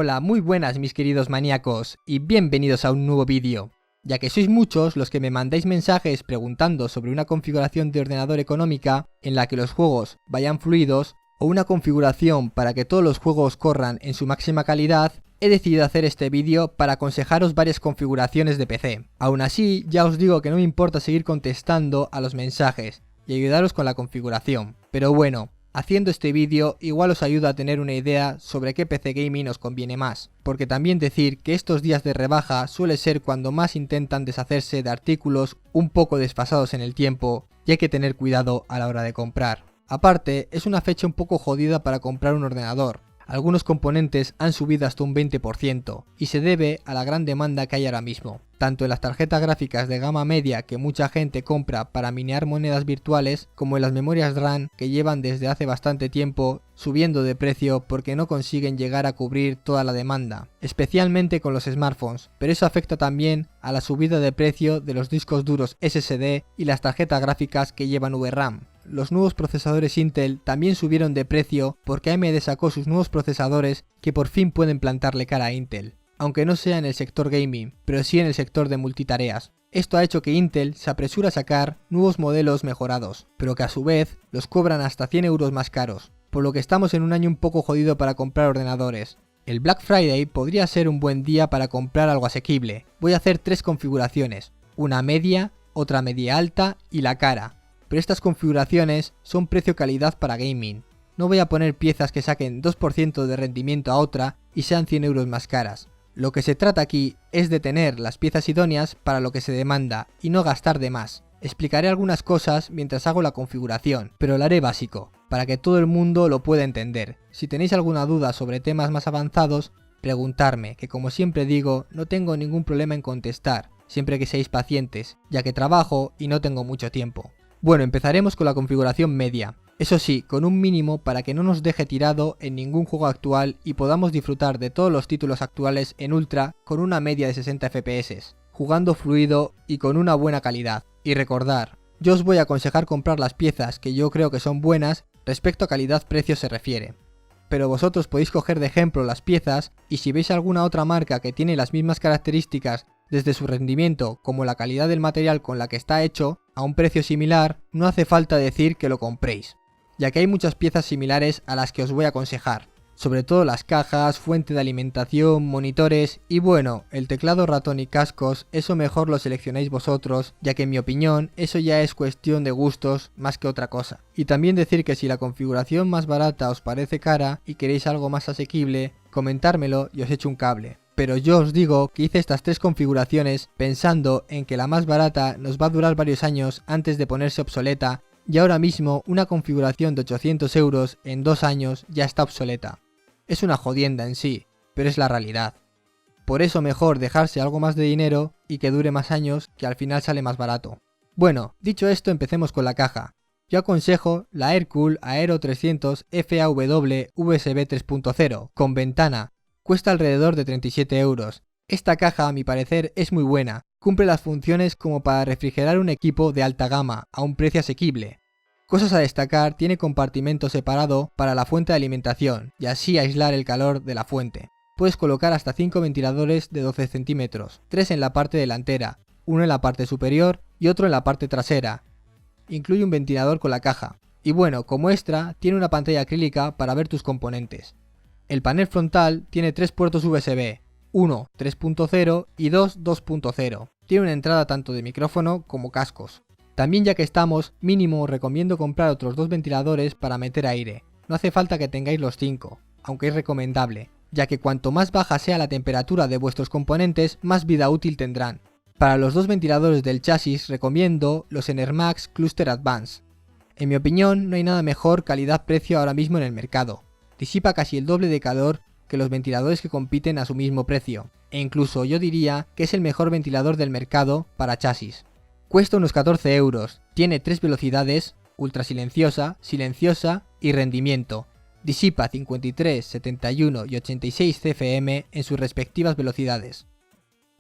Hola, muy buenas mis queridos maníacos y bienvenidos a un nuevo vídeo. Ya que sois muchos los que me mandáis mensajes preguntando sobre una configuración de ordenador económica en la que los juegos vayan fluidos o una configuración para que todos los juegos corran en su máxima calidad, he decidido hacer este vídeo para aconsejaros varias configuraciones de PC. Aún así, ya os digo que no me importa seguir contestando a los mensajes y ayudaros con la configuración. Pero bueno, haciendo este vídeo igual os ayuda a tener una idea sobre qué PC gaming os conviene más, porque también decir que estos días de rebaja suele ser cuando más intentan deshacerse de artículos un poco desfasados en el tiempo y hay que tener cuidado a la hora de comprar. Aparte, es una fecha un poco jodida para comprar un ordenador. Algunos componentes han subido hasta un 20% y se debe a la gran demanda que hay ahora mismo, tanto en las tarjetas gráficas de gama media que mucha gente compra para minear monedas virtuales, como en las memorias RAM que llevan desde hace bastante tiempo subiendo de precio porque no consiguen llegar a cubrir toda la demanda, especialmente con los smartphones, pero eso afecta también a la subida de precio de los discos duros SSD y las tarjetas gráficas que llevan VRAM. Los nuevos procesadores Intel también subieron de precio porque AMD sacó sus nuevos procesadores que por fin pueden plantarle cara a Intel, aunque no sea en el sector gaming, pero sí en el sector de multitareas. Esto ha hecho que Intel se apresura a sacar nuevos modelos mejorados, pero que a su vez los cobran hasta 100 euros más caros, por lo que estamos en un año un poco jodido para comprar ordenadores. El Black Friday podría ser un buen día para comprar algo asequible. Voy a hacer 3 configuraciones, una media, otra media alta y la cara. Pero estas configuraciones son precio-calidad para gaming. No voy a poner piezas que saquen 2% de rendimiento a otra y sean 100 euros más caras. Lo que se trata aquí es de tener las piezas idóneas para lo que se demanda y no gastar de más. Explicaré algunas cosas mientras hago la configuración, pero lo haré básico, para que todo el mundo lo pueda entender. Si tenéis alguna duda sobre temas más avanzados, preguntarme, que como siempre digo, no tengo ningún problema en contestar, siempre que seáis pacientes, ya que trabajo y no tengo mucho tiempo. Bueno, empezaremos con la configuración media, eso sí, con un mínimo para que no nos deje tirado en ningún juego actual y podamos disfrutar de todos los títulos actuales en ultra con una media de 60 FPS, jugando fluido y con una buena calidad. Y recordar, yo os voy a aconsejar comprar las piezas que yo creo que son buenas respecto a calidad-precio se refiere. Pero vosotros podéis coger de ejemplo las piezas y si veis alguna otra marca que tiene las mismas características desde su rendimiento como la calidad del material con la que está hecho, a un precio similar, no hace falta decir que lo compréis, ya que hay muchas piezas similares a las que os voy a aconsejar, sobre todo las cajas, fuente de alimentación, monitores y bueno, el teclado, ratón y cascos, eso mejor lo seleccionáis vosotros, ya que en mi opinión eso ya es cuestión de gustos más que otra cosa. Y también decir que si la configuración más barata os parece cara y queréis algo más asequible, comentármelo y os echo un cable. Pero yo os digo que hice estas 3 configuraciones pensando en que la más barata nos va a durar varios años antes de ponerse obsoleta y ahora mismo una configuración de 800 euros en 2 años ya está obsoleta. Es una jodienda en sí, pero es la realidad. Por eso mejor dejarse algo más de dinero y que dure más años que al final sale más barato. Bueno, dicho esto empecemos con la caja. Yo aconsejo la Aircool Aero 300 FAW USB 3.0 con ventana. Cuesta alrededor de 37 euros. Esta caja a mi parecer es muy buena, cumple las funciones como para refrigerar un equipo de alta gama a un precio asequible. Cosas a destacar, tiene compartimento separado para la fuente de alimentación y así aislar el calor de la fuente. Puedes colocar hasta 5 ventiladores de 12 centímetros, 3 en la parte delantera, uno en la parte superior y otro en la parte trasera. Incluye un ventilador con la caja. Y bueno, como extra, tiene una pantalla acrílica para ver tus componentes. El panel frontal tiene 3 puertos USB, uno 3.0 y 2 2.0. Tiene una entrada tanto de micrófono como cascos. También ya que estamos, mínimo recomiendo comprar otros 2 ventiladores para meter aire. No hace falta que tengáis los 5, aunque es recomendable, ya que cuanto más baja sea la temperatura de vuestros componentes, más vida útil tendrán. Para los 2 ventiladores del chasis recomiendo los Enermax Cluster Advance. En mi opinión no hay nada mejor calidad-precio ahora mismo en el mercado. Disipa casi el doble de calor que los ventiladores que compiten a su mismo precio, e incluso yo diría que es el mejor ventilador del mercado para chasis. Cuesta unos 14 euros, tiene 3 velocidades, ultra silenciosa, silenciosa y rendimiento. Disipa 53, 71 y 86 CFM en sus respectivas velocidades.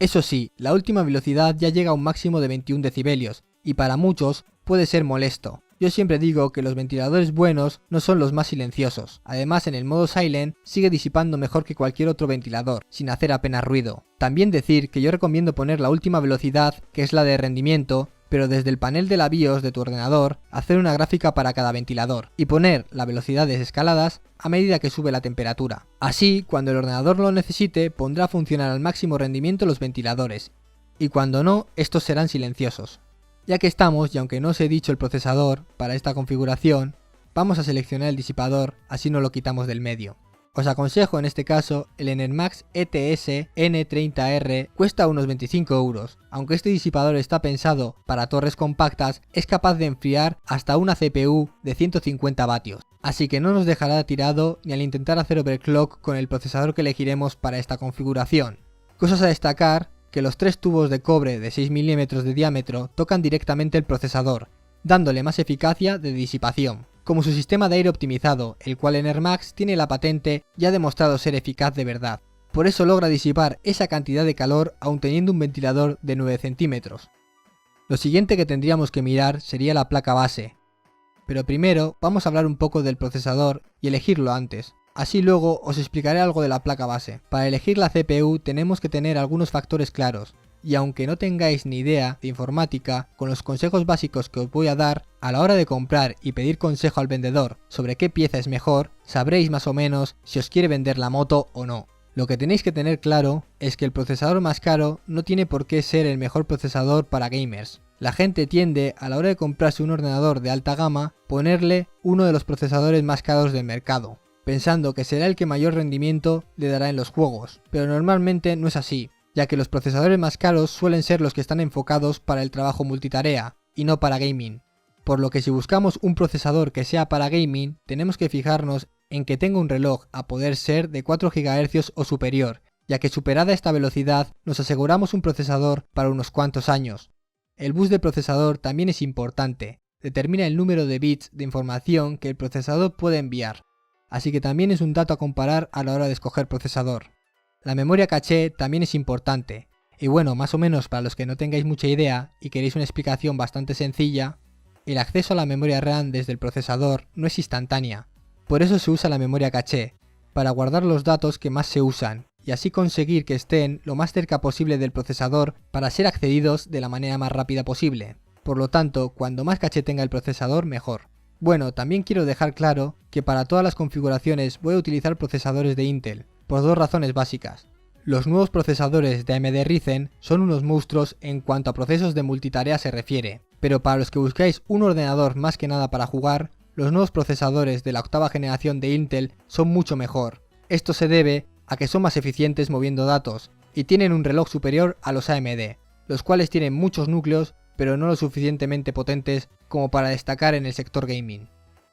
Eso sí, la última velocidad ya llega a un máximo de 21 decibelios, y para muchos puede ser molesto. Yo siempre digo que los ventiladores buenos no son los más silenciosos. Además, en el modo Silent sigue disipando mejor que cualquier otro ventilador, sin hacer apenas ruido. También decir que yo recomiendo poner la última velocidad, que es la de rendimiento, pero desde el panel de la BIOS de tu ordenador, hacer una gráfica para cada ventilador, y poner las velocidades escaladas a medida que sube la temperatura. Así, cuando el ordenador lo necesite, pondrá a funcionar al máximo rendimiento los ventiladores, y cuando no, estos serán silenciosos. Ya que estamos, y aunque no os he dicho el procesador para esta configuración, vamos a seleccionar el disipador, así no lo quitamos del medio. Os aconsejo en este caso el Enermax ETS N30R, cuesta unos 25 euros. Aunque este disipador está pensado para torres compactas, es capaz de enfriar hasta una CPU de 150 vatios. Así que no nos dejará tirado ni al intentar hacer overclock con el procesador que elegiremos para esta configuración. Cosas a destacar: que los 3 tubos de cobre de 6 mm de diámetro tocan directamente el procesador, dándole más eficacia de disipación. Como su sistema de aire optimizado, el cual Enermax tiene la patente y ha demostrado ser eficaz de verdad. Por eso logra disipar esa cantidad de calor aun teniendo un ventilador de 9 centímetros. Lo siguiente que tendríamos que mirar sería la placa base. Pero primero vamos a hablar un poco del procesador y elegirlo antes. Así luego os explicaré algo de la placa base. Para elegir la CPU tenemos que tener algunos factores claros, y aunque no tengáis ni idea de informática, con los consejos básicos que os voy a dar, a la hora de comprar y pedir consejo al vendedor sobre qué pieza es mejor, sabréis más o menos si os quiere vender la moto o no. Lo que tenéis que tener claro es que el procesador más caro no tiene por qué ser el mejor procesador para gamers. La gente tiende, a la hora de comprarse un ordenador de alta gama, ponerle uno de los procesadores más caros del mercado, pensando que será el que mayor rendimiento le dará en los juegos, pero normalmente no es así, ya que los procesadores más caros suelen ser los que están enfocados para el trabajo multitarea, y no para gaming. Por lo que si buscamos un procesador que sea para gaming, tenemos que fijarnos en que tenga un reloj a poder ser de 4 GHz o superior, ya que superada esta velocidad nos aseguramos un procesador para unos cuantos años. El bus del procesador también es importante, determina el número de bits de información que el procesador puede enviar. Así que también es un dato a comparar a la hora de escoger procesador. La memoria caché también es importante, y bueno, más o menos para los que no tengáis mucha idea y queréis una explicación bastante sencilla, el acceso a la memoria RAM desde el procesador no es instantánea, por eso se usa la memoria caché, para guardar los datos que más se usan, y así conseguir que estén lo más cerca posible del procesador para ser accedidos de la manera más rápida posible. Por lo tanto, cuando más caché tenga el procesador, mejor. Bueno, también quiero dejar claro que para todas las configuraciones voy a utilizar procesadores de Intel, por dos razones básicas. Los nuevos procesadores de AMD Ryzen son unos monstruos en cuanto a procesos de multitarea se refiere, pero para los que buscáis un ordenador más que nada para jugar, los nuevos procesadores de la octava generación de Intel son mucho mejor. Esto se debe a que son más eficientes moviendo datos, y tienen un reloj superior a los AMD, los cuales tienen muchos núcleos pero no lo suficientemente potentes como para destacar en el sector gaming.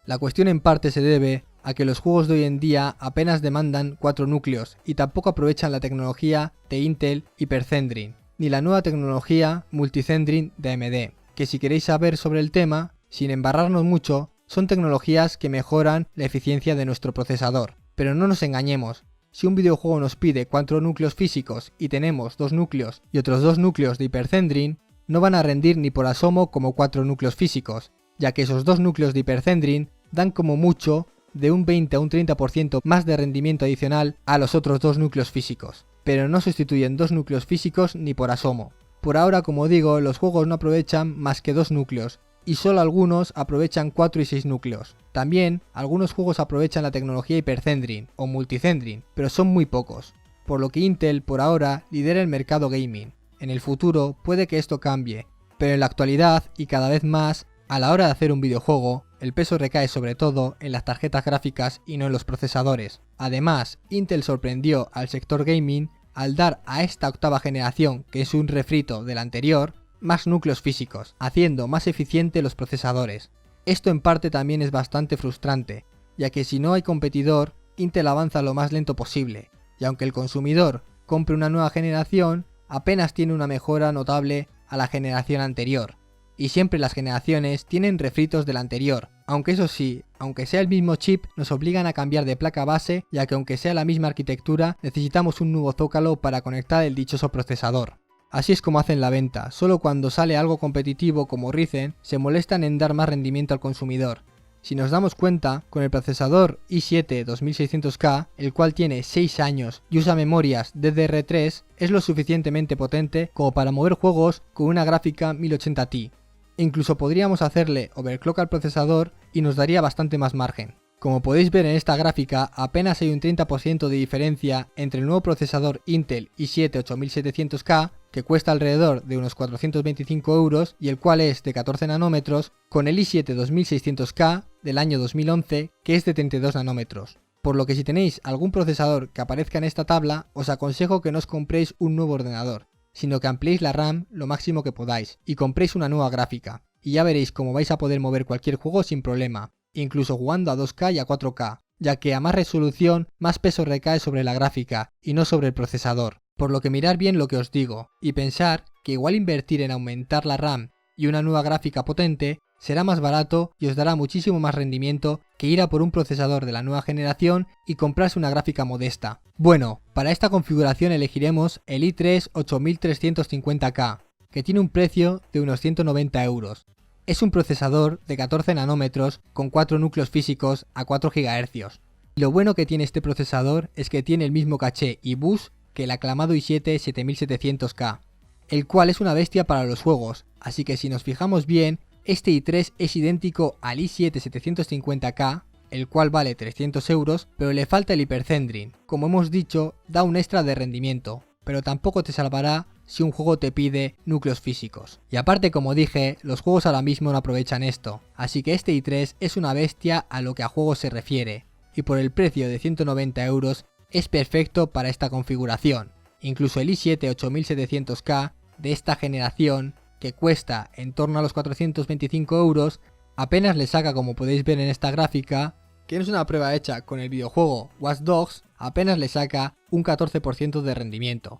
La cuestión en parte se debe a que los juegos de hoy en día apenas demandan 4 núcleos y tampoco aprovechan la tecnología de Intel Hyper-Threading, ni la nueva tecnología Multithreading de AMD, que si queréis saber sobre el tema, sin embarrarnos mucho, son tecnologías que mejoran la eficiencia de nuestro procesador. Pero no nos engañemos, si un videojuego nos pide 4 núcleos físicos y tenemos 2 núcleos y otros 2 núcleos de Hyper-Threading, no van a rendir ni por asomo como 4 núcleos físicos, ya que esos 2 núcleos de Hyper-Threading dan como mucho de un 20 a un 30% más de rendimiento adicional a los otros 2 núcleos físicos, pero no sustituyen 2 núcleos físicos ni por asomo. Por ahora, como digo, los juegos no aprovechan más que 2 núcleos, y solo algunos aprovechan 4 y 6 núcleos. También, algunos juegos aprovechan la tecnología Hyper-Threading o Multithreading, pero son muy pocos, por lo que Intel por ahora lidera el mercado gaming. En el futuro puede que esto cambie, pero en la actualidad y cada vez más, a la hora de hacer un videojuego, el peso recae sobre todo en las tarjetas gráficas y no en los procesadores. Además, Intel sorprendió al sector gaming al dar a esta octava generación, que es un refrito de la anterior, más núcleos físicos, haciendo más eficiente los procesadores. Esto en parte también es bastante frustrante, ya que si no hay competidor, Intel avanza lo más lento posible, y aunque el consumidor compre una nueva generación, apenas tiene una mejora notable a la generación anterior, y siempre las generaciones tienen refritos de la anterior, aunque eso sí, aunque sea el mismo chip, nos obligan a cambiar de placa base, ya que aunque sea la misma arquitectura, necesitamos un nuevo zócalo para conectar el dichoso procesador. Así es como hacen la venta, solo cuando sale algo competitivo como Ryzen se molestan en dar más rendimiento al consumidor. Si nos damos cuenta, con el procesador i7 2600K, el cual tiene 6 años y usa memorias DDR3, es lo suficientemente potente como para mover juegos con una gráfica 1080 Ti. Incluso podríamos hacerle overclock al procesador y nos daría bastante más margen. Como podéis ver en esta gráfica, apenas hay un 30% de diferencia entre el nuevo procesador Intel i7 8700K, que cuesta alrededor de unos 425 euros y el cual es de 14 nanómetros, con el i7 2600K del año 2011, que es de 32 nanómetros. Por lo que si tenéis algún procesador que aparezca en esta tabla, os aconsejo que no os compréis un nuevo ordenador, sino que ampliéis la RAM lo máximo que podáis y compréis una nueva gráfica, y ya veréis cómo vais a poder mover cualquier juego sin problema, incluso jugando a 2K y a 4K, ya que a más resolución, más peso recae sobre la gráfica y no sobre el procesador. Por lo que mirad bien lo que os digo, y pensar que igual invertir en aumentar la RAM y una nueva gráfica potente será más barato y os dará muchísimo más rendimiento que ir a por un procesador de la nueva generación y comprarse una gráfica modesta. Bueno, para esta configuración elegiremos el i3 8350K, que tiene un precio de unos 190 euros. Es un procesador de 14 nanómetros con 4 núcleos físicos a 4 GHz. Lo bueno que tiene este procesador es que tiene el mismo caché y bus que el aclamado i7 7700K, el cual es una bestia para los juegos, así que si nos fijamos bien, este i3 es idéntico al i7 750K, el cual vale 300 euros, pero le falta el Hyperthreading. Como hemos dicho, da un extra de rendimiento, pero tampoco te salvará si un juego te pide núcleos físicos. Y aparte, como dije, los juegos ahora mismo no aprovechan esto, así que este i3 es una bestia a lo que a juegos se refiere, y por el precio de 190 euros es perfecto para esta configuración. Incluso el i7 8700K de esta generación, que cuesta en torno a los 425 euros, apenas le saca, como podéis ver en esta gráfica, que no es una prueba hecha con el videojuego Watch Dogs, apenas le saca un 14% de rendimiento.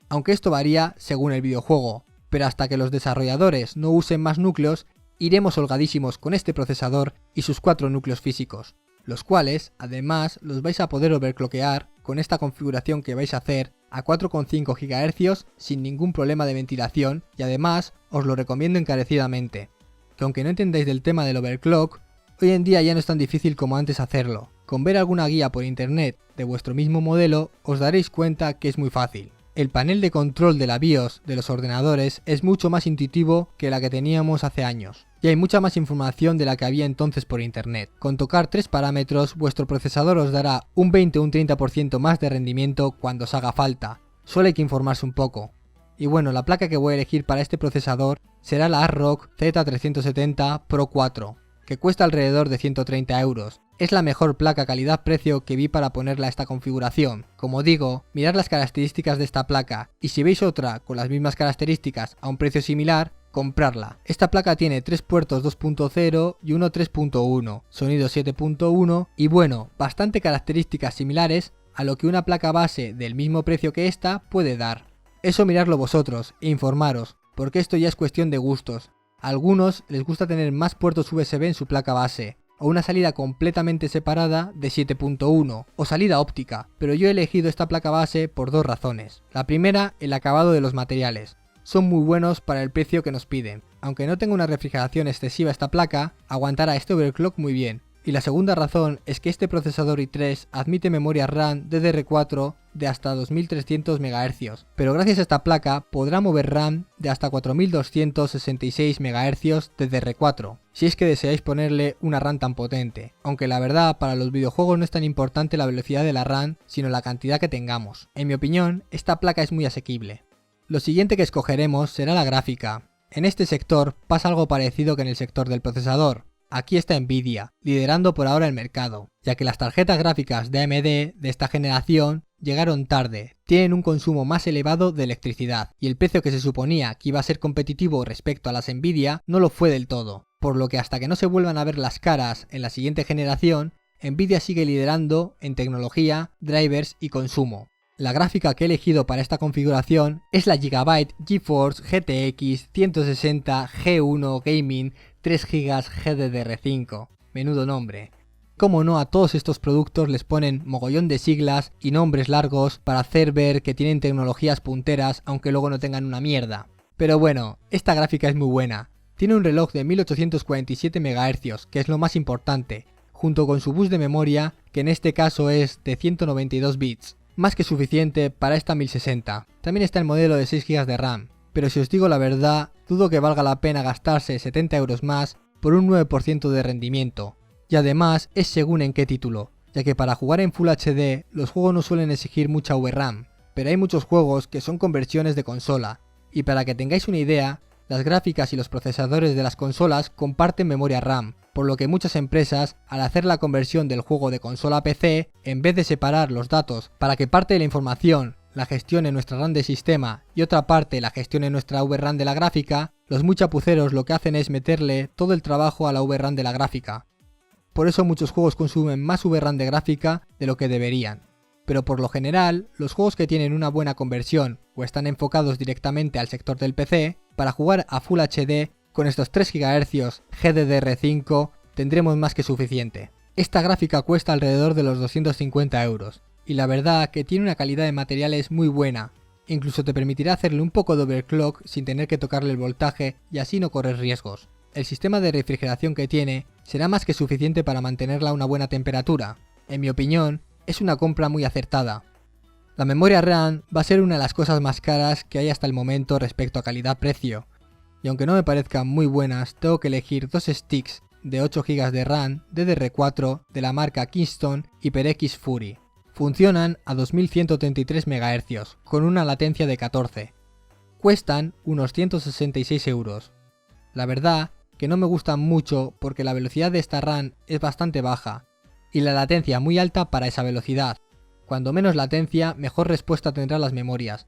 Aunque esto varía según el videojuego, pero hasta que los desarrolladores no usen más núcleos, iremos holgadísimos con este procesador y sus 4 núcleos físicos, los cuales además los vais a poder overclockear con esta configuración que vais a hacer a 4,5 GHz sin ningún problema de ventilación, y además os lo recomiendo encarecidamente. Que aunque no entendáis del tema del overclock, hoy en día ya no es tan difícil como antes hacerlo. Con ver alguna guía por internet de vuestro mismo modelo os daréis cuenta que es muy fácil. El panel de control de la BIOS de los ordenadores es mucho más intuitivo que la que teníamos hace años, y hay mucha más información de la que había entonces por internet. Con tocar 3 parámetros, vuestro procesador os dará un 20 o un 30% más de rendimiento cuando os haga falta. Solo hay que informarse un poco. Y bueno, la placa que voy a elegir para este procesador será la ASRock Z370 Pro 4, que cuesta alrededor de 130 euros. Es la mejor placa calidad-precio que vi para ponerla a esta configuración. Como digo, mirad las características de esta placa, y si veis otra con las mismas características a un precio similar, comprarla. Esta placa tiene 3 puertos 2.0 y uno 3.1, sonido 7.1 y bueno, bastante características similares a lo que una placa base del mismo precio que esta puede dar. Eso miradlo vosotros e informaros, porque esto ya es cuestión de gustos. A algunos les gusta tener más puertos USB en su placa base, o una salida completamente separada de 7.1 o salida óptica, pero yo he elegido esta placa base por 2 razones. La primera, el acabado de los materiales. Son muy buenos para el precio que nos piden. Aunque no tenga una refrigeración excesiva esta placa, aguantará este overclock muy bien. Y la segunda razón es que este procesador i3 admite memoria RAM DDR4 de hasta 2300 MHz, pero gracias a esta placa podrá mover RAM de hasta 4266 MHz DDR4, si es que deseáis ponerle una RAM tan potente, aunque la verdad para los videojuegos no es tan importante la velocidad de la RAM, sino la cantidad que tengamos. En mi opinión, esta placa es muy asequible. Lo siguiente que escogeremos será la gráfica. En este sector pasa algo parecido que en el sector del procesador. Aquí está Nvidia, liderando por ahora el mercado, ya que las tarjetas gráficas de AMD de esta generación llegaron tarde, tienen un consumo más elevado de electricidad, y el precio que se suponía que iba a ser competitivo respecto a las Nvidia no lo fue del todo, por lo que hasta que no se vuelvan a ver las caras en la siguiente generación, Nvidia sigue liderando en tecnología, drivers y consumo. La gráfica que he elegido para esta configuración es la Gigabyte GeForce GTX 160 G1 Gaming 3 GB GDDR5. Menudo nombre. Cómo no, a todos estos productos les ponen mogollón de siglas y nombres largos para hacer ver que tienen tecnologías punteras, aunque luego no tengan una mierda. Pero bueno, esta gráfica es muy buena. Tiene un reloj de 1847 MHz, que es lo más importante, junto con su bus de memoria, que en este caso es de 192 bits, más que suficiente para esta 1060. También está el modelo de 6 GB de RAM, pero si os digo la verdad, dudo que valga la pena gastarse 70 euros más por un 9% de rendimiento. Y además es según en qué título, ya que para jugar en Full HD los juegos no suelen exigir mucha VRAM, pero hay muchos juegos que son conversiones de consola, y para que tengáis una idea, las gráficas y los procesadores de las consolas comparten memoria RAM, por lo que muchas empresas, al hacer la conversión del juego de consola a PC, en vez de separar los datos para que parte de la información la gestione nuestra RAM de sistema y otra parte la gestione nuestra VRAM de la gráfica, los muy chapuceros lo que hacen es meterle todo el trabajo a la VRAM de la gráfica. Por eso muchos juegos consumen más VRAM de gráfica de lo que deberían. Pero por lo general, los juegos que tienen una buena conversión o están enfocados directamente al sector del PC, para jugar a Full HD con estos 3 GHz GDDR5 tendremos más que suficiente. Esta gráfica cuesta alrededor de los 250 euros, y la verdad que tiene una calidad de materiales muy buena, incluso te permitirá hacerle un poco de overclock sin tener que tocarle el voltaje y así no correr riesgos. El sistema de refrigeración que tiene será más que suficiente para mantenerla a una buena temperatura. En mi opinión, es una compra muy acertada. La memoria RAM va a ser una de las cosas más caras que hay hasta el momento respecto a calidad-precio, y aunque no me parezcan muy buenas, tengo que elegir dos sticks de 8 GB de RAM DDR4 de la marca Kingston HyperX Fury. Funcionan a 2133 MHz, con una latencia de 14. Cuestan unos 166 euros. La verdad que no me gustan mucho porque la velocidad de esta RAM es bastante baja, y la latencia muy alta para esa velocidad. Cuando menos latencia, mejor respuesta tendrán las memorias.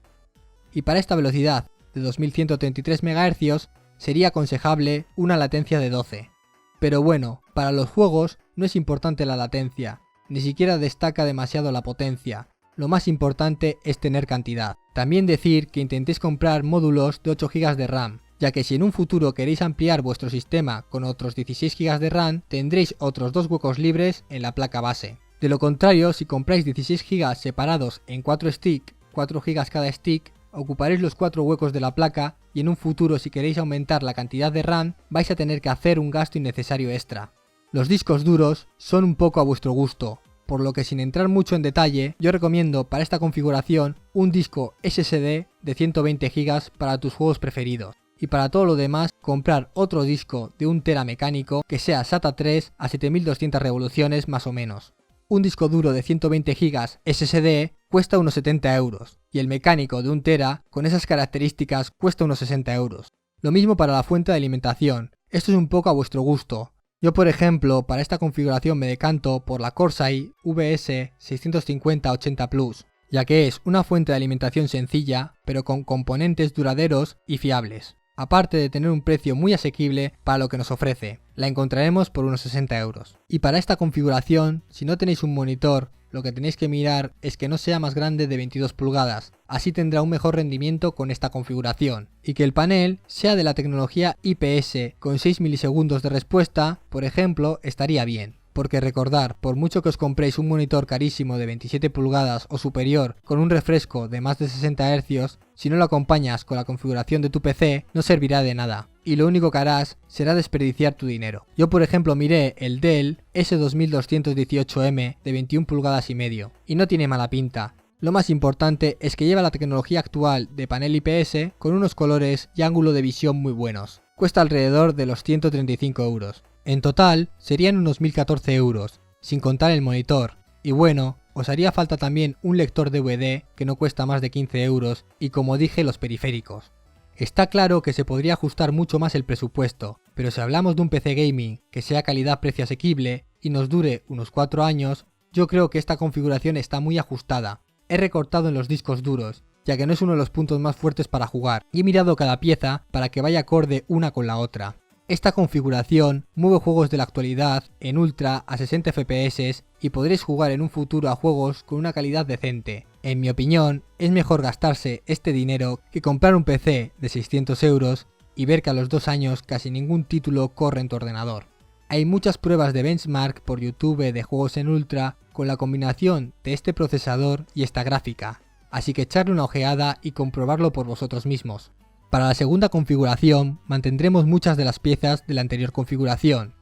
Y para esta velocidad de 2133 MHz sería aconsejable una latencia de 12. Pero bueno, para los juegos no es importante la latencia, ni siquiera destaca demasiado la potencia. Lo más importante es tener cantidad. También decir que intentéis comprar módulos de 8 GB de RAM, ya que si en un futuro queréis ampliar vuestro sistema con otros 16 GB de RAM, tendréis otros 2 huecos libres en la placa base. De lo contrario, si compráis 16 GB separados en 4 sticks, 4 GB cada stick, ocuparéis los 4 huecos de la placa y en un futuro si queréis aumentar la cantidad de RAM vais a tener que hacer un gasto innecesario extra. Los discos duros son un poco a vuestro gusto, por lo que sin entrar mucho en detalle, yo recomiendo para esta configuración un disco SSD de 120 GB para tus juegos preferidos. Y para todo lo demás, comprar otro disco de 1 TB mecánico que sea SATA 3 a 7200 revoluciones más o menos. Un disco duro de 120 GB SSD cuesta unos 70 euros y el mecánico de 1 TB con esas características cuesta unos 60 euros. Lo mismo para la fuente de alimentación, esto es un poco a vuestro gusto. Yo por ejemplo para esta configuración me decanto por la Corsair VS650-80 Plus, ya que es una fuente de alimentación sencilla pero con componentes duraderos y fiables. Aparte de tener un precio muy asequible para lo que nos ofrece, la encontraremos por unos 60 euros. Y para esta configuración, si no tenéis un monitor, lo que tenéis que mirar es que no sea más grande de 22 pulgadas, así tendrá un mejor rendimiento con esta configuración. Y que el panel sea de la tecnología IPS con 6 milisegundos de respuesta, por ejemplo, estaría bien. Porque recordar, por mucho que os compréis un monitor carísimo de 27 pulgadas o superior con un refresco de más de 60 Hz, si no lo acompañas con la configuración de tu PC, no servirá de nada. Y lo único que harás será desperdiciar tu dinero. Yo por ejemplo miré el Dell S2218M de 21 pulgadas y medio, y no tiene mala pinta. Lo más importante es que lleva la tecnología actual de panel IPS con unos colores y ángulo de visión muy buenos. Cuesta alrededor de los 135 euros. En total serían unos 1014 euros, sin contar el monitor. Y bueno, os haría falta también un lector DVD que no cuesta más de 15 euros y como dije los periféricos. Está claro que se podría ajustar mucho más el presupuesto, pero si hablamos de un PC gaming que sea calidad-precio asequible y nos dure unos 4 años, yo creo que esta configuración está muy ajustada. He recortado en los discos duros, ya que no es uno de los puntos más fuertes para jugar, y he mirado cada pieza para que vaya acorde una con la otra. Esta configuración mueve juegos de la actualidad en ultra a 60 FPS y podréis jugar en un futuro a juegos con una calidad decente. En mi opinión, es mejor gastarse este dinero que comprar un PC de 600 euros y ver que a los 2 años casi ningún título corre en tu ordenador. Hay muchas pruebas de benchmark por YouTube de juegos en Ultra con la combinación de este procesador y esta gráfica, así que echarle una ojeada y comprobarlo por vosotros mismos. Para la segunda configuración mantendremos muchas de las piezas de la anterior configuración.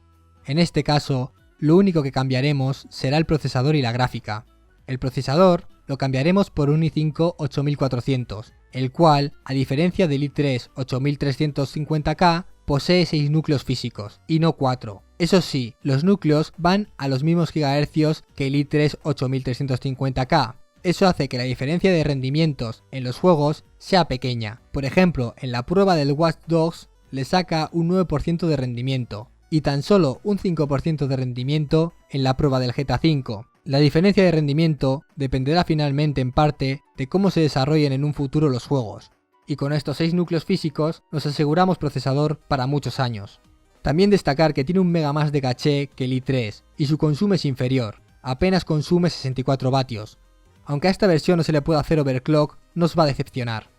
En este caso, lo único que cambiaremos será el procesador y la gráfica. El procesador lo cambiaremos por un i5 8400, el cual, a diferencia del i3 8350K, posee 6 núcleos físicos, y no 4. Eso sí, los núcleos van a los mismos gigahercios que el i3 8350K. Eso hace que la diferencia de rendimientos en los juegos sea pequeña. Por ejemplo, en la prueba del Watch Dogs le saca un 9% de rendimiento, y tan solo un 5% de rendimiento en la prueba del GTA V. La diferencia de rendimiento dependerá finalmente en parte de cómo se desarrollen en un futuro los juegos, y con estos 6 núcleos físicos nos aseguramos procesador para muchos años. También destacar que tiene un mega más de caché que el i3 y su consumo es inferior, apenas consume 64 vatios. Aunque a esta versión no se le puede hacer overclock, no os va a decepcionar.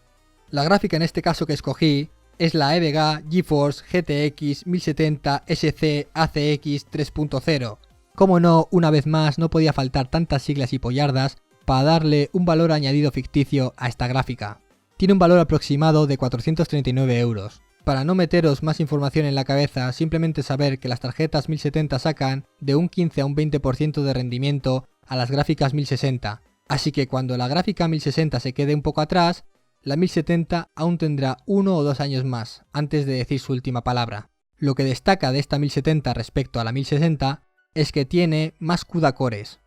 La gráfica en este caso que escogí es la EVGA GeForce GTX 1070 SC ACX 3.0. Como no, una vez más no podía faltar tantas siglas y pollardas para darle un valor añadido ficticio a esta gráfica. Tiene un valor aproximado de 439 euros. Para no meteros más información en la cabeza, simplemente saber que las tarjetas 1070 sacan de un 15 a un 20% de rendimiento a las gráficas 1060. Así que cuando la gráfica 1060 se quede un poco atrás, la 1070 aún tendrá 1 o 2 años más antes de decir su última palabra. Lo que destaca de esta 1070 respecto a la 1060 es que tiene más CUDA cores,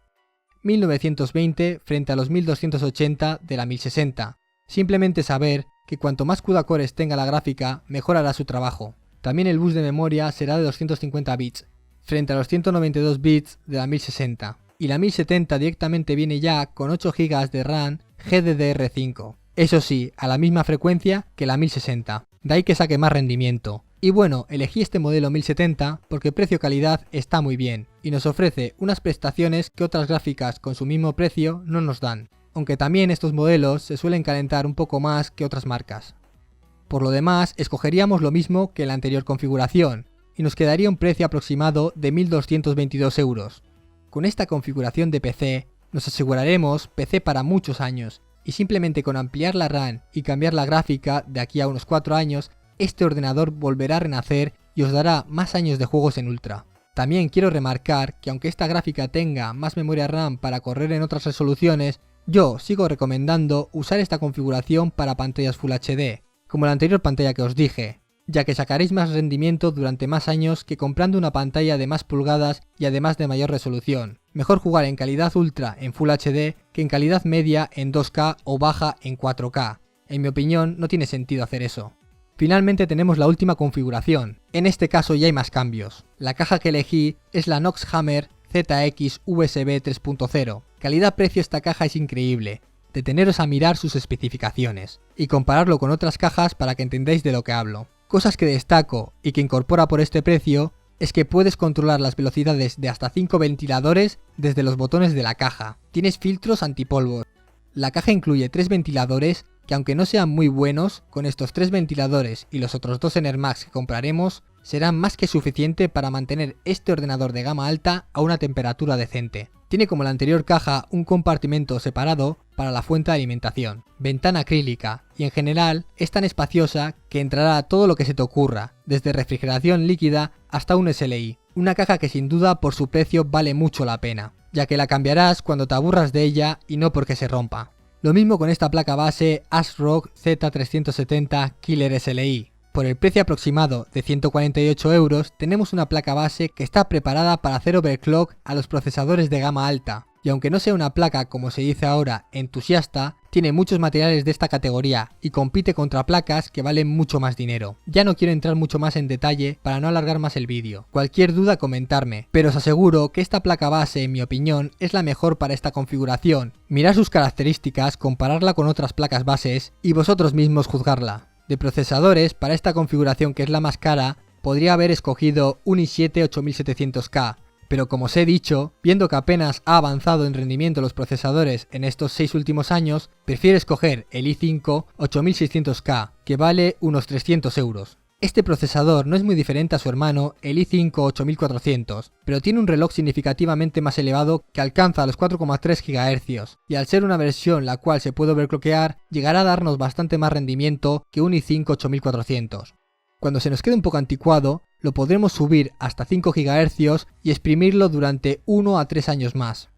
1920 frente a los 1280 de la 1060. Simplemente saber que cuanto más CUDA cores tenga la gráfica, mejor hará su trabajo. También el bus de memoria será de 250 bits, frente a los 192 bits de la 1060. Y la 1070 directamente viene ya con 8 GB de RAM GDDR5. Eso sí, a la misma frecuencia que la 1060, de ahí que saque más rendimiento. Y bueno, elegí este modelo 1070 porque precio-calidad está muy bien y nos ofrece unas prestaciones que otras gráficas con su mismo precio no nos dan, aunque también estos modelos se suelen calentar un poco más que otras marcas. Por lo demás, escogeríamos lo mismo que la anterior configuración y nos quedaría un precio aproximado de 1.222 euros. Con esta configuración de PC nos aseguraremos PC para muchos años y simplemente con ampliar la RAM y cambiar la gráfica de aquí a unos 4 años, este ordenador volverá a renacer y os dará más años de juegos en Ultra. También quiero remarcar que aunque esta gráfica tenga más memoria RAM para correr en otras resoluciones, yo sigo recomendando usar esta configuración para pantallas Full HD, como la anterior pantalla que os dije, ya que sacaréis más rendimiento durante más años que comprando una pantalla de más pulgadas y además de mayor resolución. Mejor jugar en calidad Ultra en Full HD que en calidad media en 2K o baja en 4K. En mi opinión no tiene sentido hacer eso. Finalmente tenemos la última configuración. En este caso ya hay más cambios. La caja que elegí es la Noxhammer ZX USB 3.0. Calidad-precio esta caja es increíble. Deteneros a mirar sus especificaciones y compararlo con otras cajas para que entendáis de lo que hablo. Cosas que destaco y que incorpora por este precio es que puedes controlar las velocidades de hasta 5 ventiladores desde los botones de la caja. Tienes filtros antipolvo. La caja incluye 3 ventiladores que aunque no sean muy buenos, con estos 3 ventiladores y los otros 2 Enermax que compraremos, serán más que suficiente para mantener este ordenador de gama alta a una temperatura decente. Tiene como la anterior caja un compartimento separado para la fuente de alimentación, ventana acrílica y en general es tan espaciosa que entrará todo lo que se te ocurra, desde refrigeración líquida hasta un SLI. Una caja que sin duda por su precio vale mucho la pena, ya que la cambiarás cuando te aburras de ella y no porque se rompa. Lo mismo con esta placa base ASRock Z370 Killer SLI. Por el precio aproximado de 148 euros tenemos una placa base que está preparada para hacer overclock a los procesadores de gama alta. Y aunque no sea una placa como se dice ahora entusiasta, tiene muchos materiales de esta categoría y compite contra placas que valen mucho más dinero. Ya no quiero entrar mucho más en detalle para no alargar más el vídeo. Cualquier duda comentarme, pero os aseguro que esta placa base en mi opinión es la mejor para esta configuración. Mirad sus características, compararla con otras placas bases y vosotros mismos juzgarla. De procesadores, para esta configuración que es la más cara, podría haber escogido un i7 8700K, pero como os he dicho, viendo que apenas ha avanzado en rendimiento los procesadores en estos 6 últimos años, prefiero escoger el i5 8600K, que vale unos 300 euros. Este procesador no es muy diferente a su hermano, el i5 8400, pero tiene un reloj significativamente más elevado que alcanza los 4,3 GHz, y al ser una versión la cual se puede overclockear, llegará a darnos bastante más rendimiento que un i5 8400. Cuando se nos quede un poco anticuado, lo podremos subir hasta 5 GHz y exprimirlo durante 1 a 3 años más.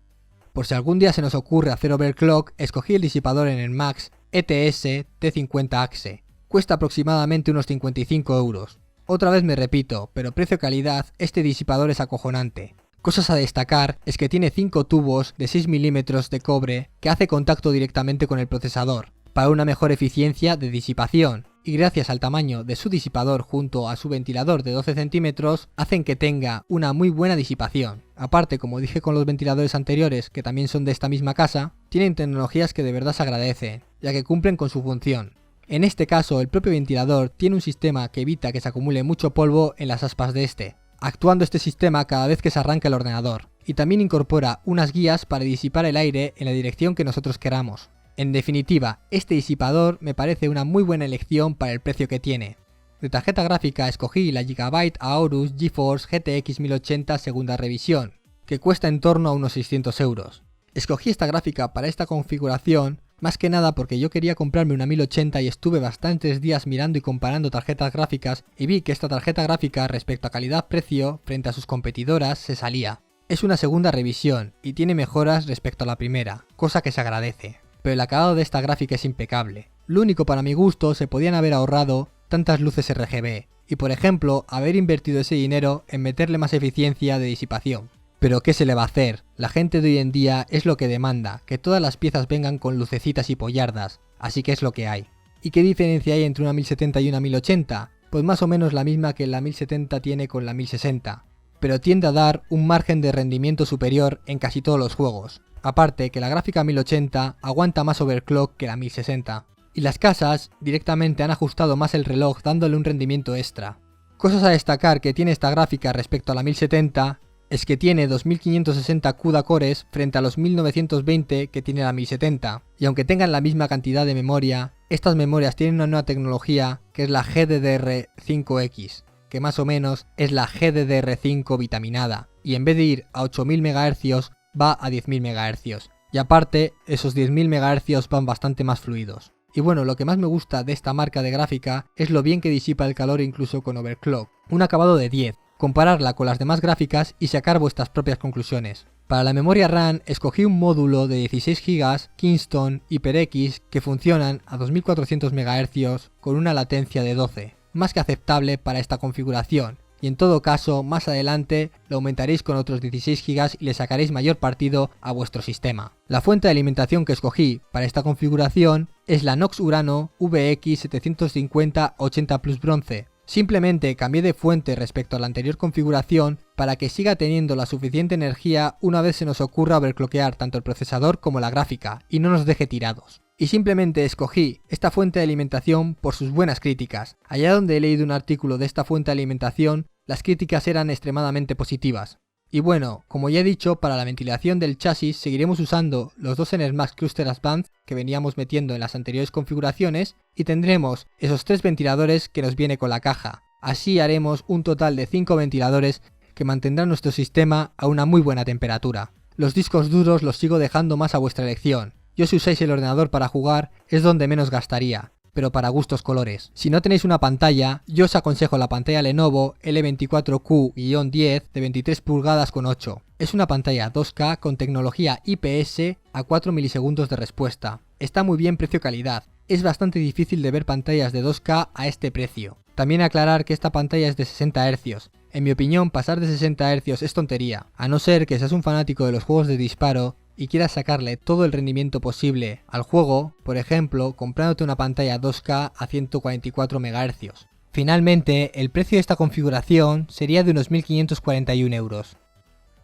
Por si algún día se nos ocurre hacer overclock, escogí el disipador en el Max ETS T50 Axe. Cuesta aproximadamente unos 55 euros. Otra vez me repito, pero precio-calidad, este disipador es acojonante. Cosas a destacar es que tiene 5 tubos de 6 mm de cobre que hace contacto directamente con el procesador, para una mejor eficiencia de disipación, y gracias al tamaño de su disipador junto a su ventilador de 12 centímetros, hacen que tenga una muy buena disipación. Aparte, como dije con los ventiladores anteriores, que también son de esta misma casa, tienen tecnologías que de verdad se agradecen, ya que cumplen con su función. En este caso, el propio ventilador tiene un sistema que evita que se acumule mucho polvo en las aspas de este, actuando este sistema cada vez que se arranca el ordenador, y también incorpora unas guías para disipar el aire en la dirección que nosotros queramos. En definitiva, este disipador me parece una muy buena elección para el precio que tiene. De tarjeta gráfica escogí la Gigabyte Aorus GeForce GTX 1080 segunda revisión, que cuesta en torno a unos 600 euros. Escogí esta gráfica para esta configuración más que nada porque yo quería comprarme una 1080 y estuve bastantes días mirando y comparando tarjetas gráficas y vi que esta tarjeta gráfica respecto a calidad-precio frente a sus competidoras se salía. Es una segunda revisión y tiene mejoras respecto a la primera, cosa que se agradece, pero el acabado de esta gráfica es impecable. Lo único para mi gusto se podían haber ahorrado tantas luces RGB y por ejemplo haber invertido ese dinero en meterle más eficiencia de disipación. Pero ¿qué se le va a hacer? La gente de hoy en día es lo que demanda, que todas las piezas vengan con lucecitas y pollardas, así que es lo que hay. ¿Y qué diferencia hay entre una 1070 y una 1080? Pues más o menos la misma que la 1070 tiene con la 1060, pero tiende a dar un margen de rendimiento superior en casi todos los juegos. Aparte que la gráfica 1080 aguanta más overclock que la 1060, y las casas directamente han ajustado más el reloj dándole un rendimiento extra. Cosas a destacar que tiene esta gráfica respecto a la 1070 es que tiene 2560 CUDA cores frente a los 1920 que tiene la 1070, y aunque tengan la misma cantidad de memoria, estas memorias tienen una nueva tecnología que es la GDDR5X, que más o menos es la GDDR5 vitaminada, y en vez de ir a 8000 MHz va a 10.000 MHz, y aparte esos 10.000 MHz van bastante más fluidos. Y bueno, lo que más me gusta de esta marca de gráfica es lo bien que disipa el calor incluso con overclock, un acabado de 10. Compararla con las demás gráficas y sacar vuestras propias conclusiones. Para la memoria RAM escogí un módulo de 16 GB Kingston HyperX que funcionan a 2400 MHz con una latencia de 12, más que aceptable para esta configuración, y en todo caso más adelante lo aumentaréis con otros 16 GB y le sacaréis mayor partido a vuestro sistema. La fuente de alimentación que escogí para esta configuración es la Nox Urano VX 750 80 Plus bronce. Simplemente cambié de fuente respecto a la anterior configuración para que siga teniendo la suficiente energía una vez se nos ocurra overclockear tanto el procesador como la gráfica y no nos deje tirados. Y simplemente escogí esta fuente de alimentación por sus buenas críticas. Allá donde he leído un artículo de esta fuente de alimentación, las críticas eran extremadamente positivas. Y bueno, como ya he dicho, para la ventilación del chasis seguiremos usando los dos NSMAX Cluster Advanced que veníamos metiendo en las anteriores configuraciones y tendremos esos 3 ventiladores que nos viene con la caja. Así haremos un total de 5 ventiladores que mantendrán nuestro sistema a una muy buena temperatura. Los discos duros los sigo dejando más a vuestra elección. Yo si usáis el ordenador para jugar es donde menos gastaría, pero para gustos colores. Si no tenéis una pantalla, yo os aconsejo la pantalla Lenovo L24Q-10 de 23 pulgadas con 8. Es una pantalla 2K con tecnología IPS a 4 milisegundos de respuesta. Está muy bien precio-calidad. Es bastante difícil de ver pantallas de 2K a este precio. También aclarar que esta pantalla es de 60 Hz. En mi opinión, pasar de 60 Hz es tontería, a no ser que seas un fanático de los juegos de disparo y quieras sacarle todo el rendimiento posible al juego, por ejemplo, comprándote una pantalla 2K a 144 MHz. Finalmente, el precio de esta configuración sería de unos 1541 euros.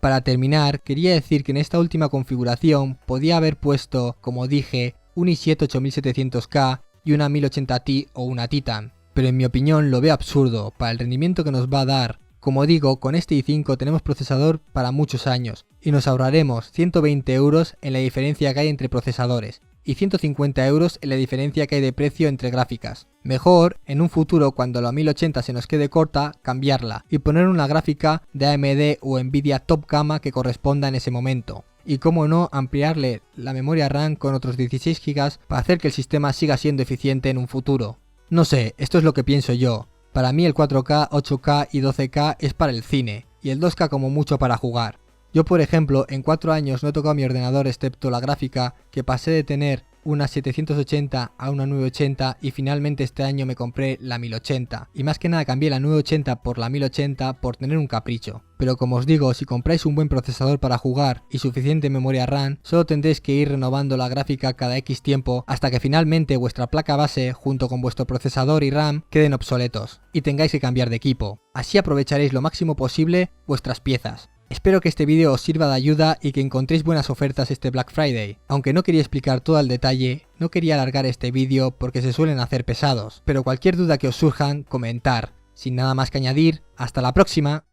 Para terminar, quería decir que en esta última configuración podía haber puesto, como dije, un i7 8700K y una 1080 Ti o una Titan, pero en mi opinión lo veo absurdo para el rendimiento que nos va a dar. Como digo, con este i5 tenemos procesador para muchos años y nos ahorraremos 120 euros en la diferencia que hay entre procesadores, y 150 € en la diferencia que hay de precio entre gráficas. Mejor, en un futuro cuando la 1080 se nos quede corta, cambiarla y poner una gráfica de AMD o Nvidia top gama que corresponda en ese momento. Y como no, ampliarle la memoria RAM con otros 16 GB para hacer que el sistema siga siendo eficiente en un futuro. No sé, esto es lo que pienso yo. Para mí el 4K, 8K y 12K es para el cine, y el 2K como mucho para jugar. Yo por ejemplo, en 4 años no he tocado mi ordenador excepto la gráfica, que pasé de tener una 780 a una 980 y finalmente este año me compré la 1080. Y más que nada cambié la 980 por la 1080 por tener un capricho. Pero como os digo, si compráis un buen procesador para jugar y suficiente memoria RAM, solo tendréis que ir renovando la gráfica cada X tiempo hasta que finalmente vuestra placa base junto con vuestro procesador y RAM queden obsoletos y tengáis que cambiar de equipo. Así aprovecharéis lo máximo posible vuestras piezas. Espero que este vídeo os sirva de ayuda y que encontréis buenas ofertas este Black Friday. Aunque no quería explicar todo al detalle, no quería alargar este vídeo porque se suelen hacer pesados, pero cualquier duda que os surjan, comentar. Sin nada más que añadir, hasta la próxima.